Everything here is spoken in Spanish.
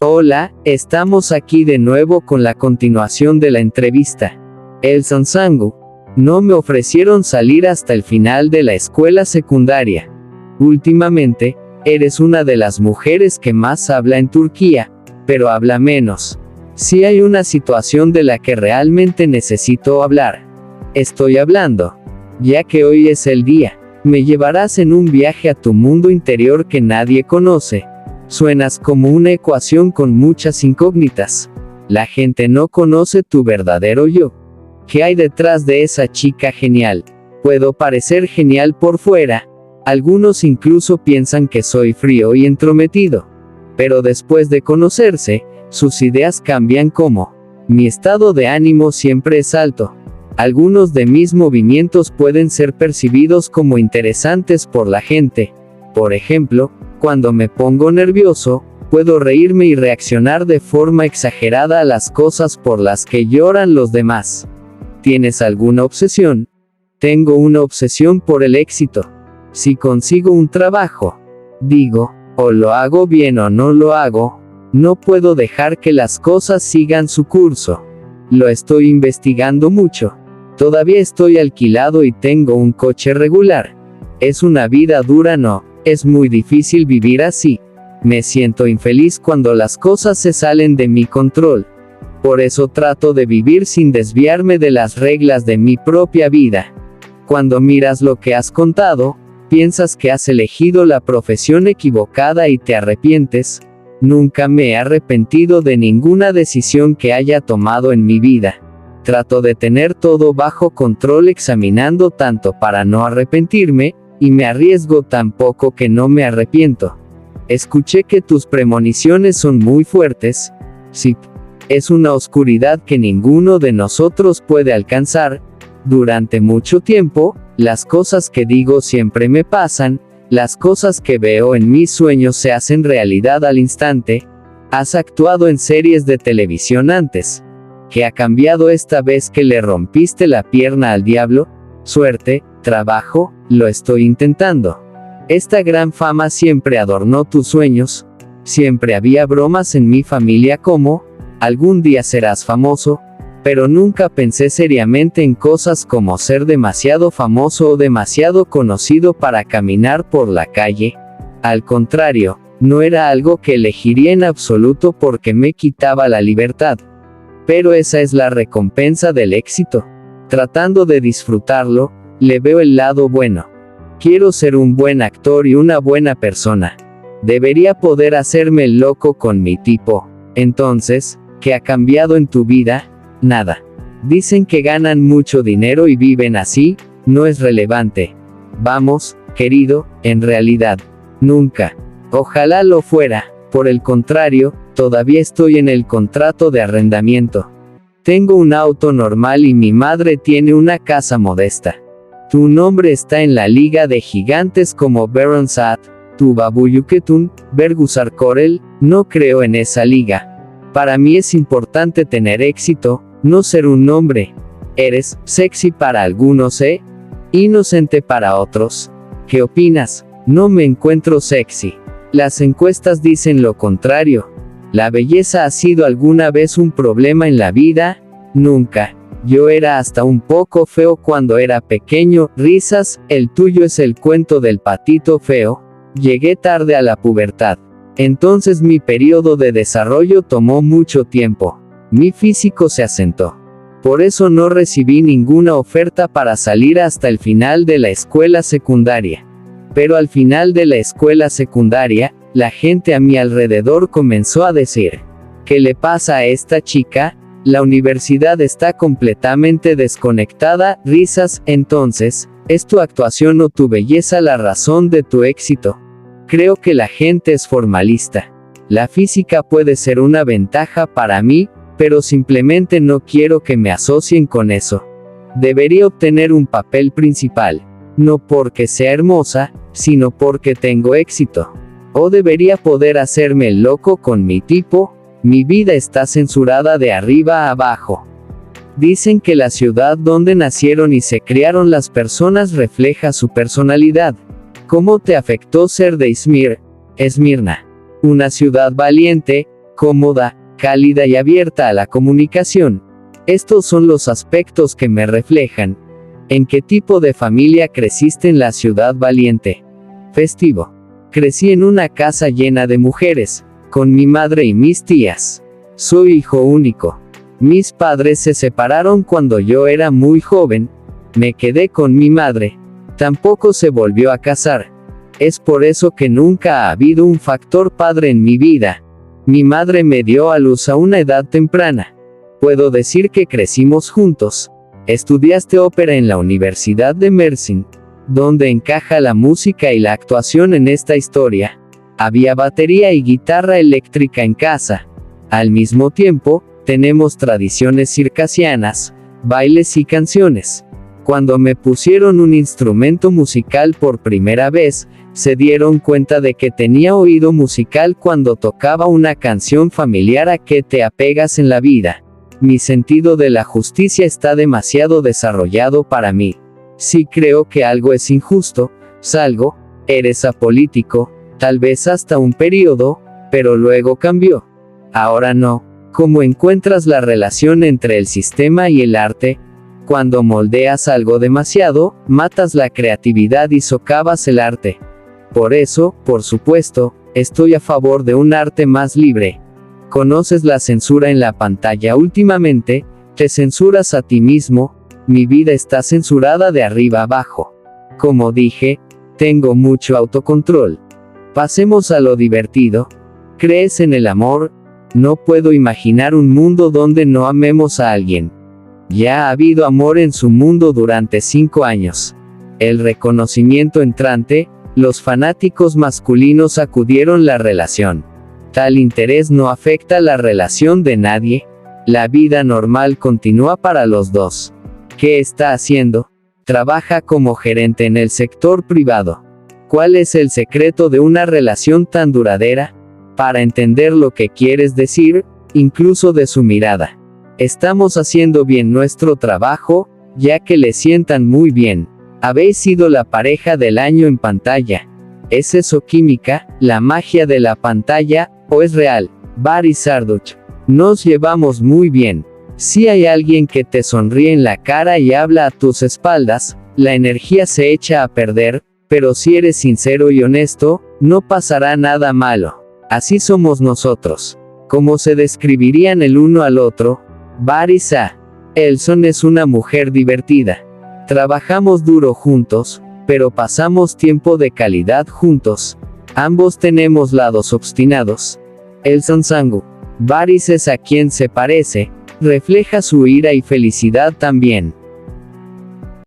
Hola, estamos aquí de nuevo con la continuación de la entrevista. El Sansangu. No me ofrecieron salir hasta el final de la escuela secundaria. Últimamente, eres una de las mujeres que más habla en Turquía, pero habla menos. Si hay una situación de la que realmente necesito hablar. Estoy hablando. Ya que hoy es el día, me llevarás en un viaje a tu mundo interior que nadie conoce. Suenas como una ecuación con muchas incógnitas. La gente no conoce tu verdadero yo. ¿Qué hay detrás de esa chica genial? Puedo parecer genial por fuera. Algunos incluso piensan que soy frío y entrometido. Pero después de conocerse, sus ideas cambian como. Mi estado de ánimo siempre es alto. Algunos de mis movimientos pueden ser percibidos como interesantes por la gente. Por ejemplo, cuando me pongo nervioso, puedo reírme y reaccionar de forma exagerada a las cosas por las que lloran los demás. ¿Tienes alguna obsesión? Tengo una obsesión por el éxito. Si consigo un trabajo, digo, o lo hago bien o no lo hago, no puedo dejar que las cosas sigan su curso. Lo estoy investigando mucho. Todavía estoy alquilado y tengo un coche regular. Es una vida dura, no. Es muy difícil vivir así. Me siento infeliz cuando las cosas se salen de mi control. Por eso trato de vivir sin desviarme de las reglas de mi propia vida. Cuando miras lo que has contado, piensas que has elegido la profesión equivocada y te arrepientes. Nunca me he arrepentido de ninguna decisión que haya tomado en mi vida. Trato de tener todo bajo control examinando tanto para no arrepentirme, y me arriesgo tan poco que no me arrepiento. Escuché que tus premoniciones son muy fuertes. Sí. Es una oscuridad que ninguno de nosotros puede alcanzar. Durante mucho tiempo, las cosas que digo siempre me pasan, las cosas que veo en mis sueños se hacen realidad al instante. Has actuado en series de televisión antes. ¿Qué ha cambiado esta vez que le rompiste la pierna al diablo? Suerte, trabajo, lo estoy intentando. Esta gran fama siempre adornó tus sueños. Siempre había bromas en mi familia como, algún día serás famoso, pero nunca pensé seriamente en cosas como ser demasiado famoso o demasiado conocido para caminar por la calle. Al contrario, no era algo que elegiría en absoluto porque me quitaba la libertad. Pero esa es la recompensa del éxito. Tratando de disfrutarlo, le veo el lado bueno. Quiero ser un buen actor y una buena persona. Debería poder hacerme el loco con mi tipo. Entonces, ¿qué ha cambiado en tu vida? Nada. Dicen que ganan mucho dinero y viven así, no es relevante. Vamos, querido, en realidad, nunca. Ojalá lo fuera. Por el contrario, todavía estoy en el contrato de arrendamiento. Tengo un auto normal y mi madre tiene una casa modesta. Tu nombre está en la liga de gigantes como Baron Saat, Tubabuyuketun, Bergusar Korel. No creo en esa liga. Para mí es importante tener éxito, no ser un nombre. Eres sexy para algunos, inocente para otros. ¿Qué opinas? No me encuentro sexy. Las encuestas dicen lo contrario. ¿La belleza ha sido alguna vez un problema en la vida? Nunca. Yo era hasta un poco feo cuando era pequeño. Risas, el tuyo es el cuento del patito feo. Llegué tarde a la pubertad. Entonces mi periodo de desarrollo tomó mucho tiempo. Mi físico se asentó. Por eso no recibí ninguna oferta para salir hasta el final de la escuela secundaria. Pero al final de la escuela secundaria, la gente a mi alrededor comenzó a decir, ¿qué le pasa a esta chica? La universidad está completamente desconectada. Risas. Entonces, ¿es tu actuación o tu belleza la razón de tu éxito? Creo que la gente es formalista. La física puede ser una ventaja para mí, pero simplemente no quiero que me asocien con eso. Debería obtener un papel principal, no porque sea hermosa, sino porque tengo éxito. O debería poder hacerme el loco con mi tipo. Mi vida está censurada de arriba a abajo. Dicen que la ciudad donde nacieron y se criaron las personas refleja su personalidad. ¿Cómo te afectó ser de Izmir? Esmirna. Una ciudad valiente, cómoda, cálida y abierta a la comunicación. Estos son los aspectos que me reflejan. ¿En qué tipo de familia creciste en la ciudad valiente? Festivo. Crecí en una casa llena de mujeres, con mi madre y mis tías. Soy hijo único. Mis padres se separaron cuando yo era muy joven. Me quedé con mi madre. Tampoco se volvió a casar. Es por eso que nunca ha habido un factor padre en mi vida. Mi madre me dio a luz a una edad temprana. Puedo decir que crecimos juntos. Estudiaste ópera en la Universidad de Mersin. ¿Dónde encaja la música y la actuación en esta historia? Había batería y guitarra eléctrica en casa. Al mismo tiempo, tenemos tradiciones circasianas, bailes y canciones. Cuando me pusieron un instrumento musical por primera vez, se dieron cuenta de que tenía oído musical cuando tocaba una canción familiar a que te apegas en la vida. Mi sentido de la justicia está demasiado desarrollado para mí. Si creo que algo es injusto, salgo. Eres apolítico, tal vez hasta un periodo, pero luego cambió. Ahora no. ¿Cómo encuentras la relación entre el sistema y el arte? Cuando moldeas algo demasiado, matas la creatividad y socavas el arte. Por eso, por supuesto, estoy a favor de un arte más libre. ¿Conoces la censura en la pantalla últimamente? Te censuras a ti mismo. Mi vida está censurada de arriba abajo. Como dije, tengo mucho autocontrol. Pasemos a lo divertido. ¿Crees en el amor? No puedo imaginar un mundo donde no amemos a alguien. Ya ha habido amor en su mundo durante 5 años. El reconocimiento entrante, los fanáticos masculinos acudieron la relación. Tal interés no afecta la relación de nadie. La vida normal continúa para los dos. ¿Qué está haciendo? Trabaja como gerente en el sector privado. ¿Cuál es el secreto de una relación tan duradera? Para entender lo que quieres decir, incluso de su mirada. Estamos haciendo bien nuestro trabajo, ya que le sientan muy bien. Habéis sido la pareja del año en pantalla. ¿Es eso química, la magia de la pantalla, o es real? Barry Sarduch. Nos llevamos muy bien. Si hay alguien que te sonríe en la cara y habla a tus espaldas, la energía se echa a perder, pero si eres sincero y honesto, no pasará nada malo. Así somos nosotros. ¿Cómo se describirían el uno al otro? Barry Sa. Elson es una mujer divertida. Trabajamos duro juntos, pero pasamos tiempo de calidad juntos. Ambos tenemos lados obstinados. Elson Sangu. Barry es a quien se parece, refleja su ira y felicidad también.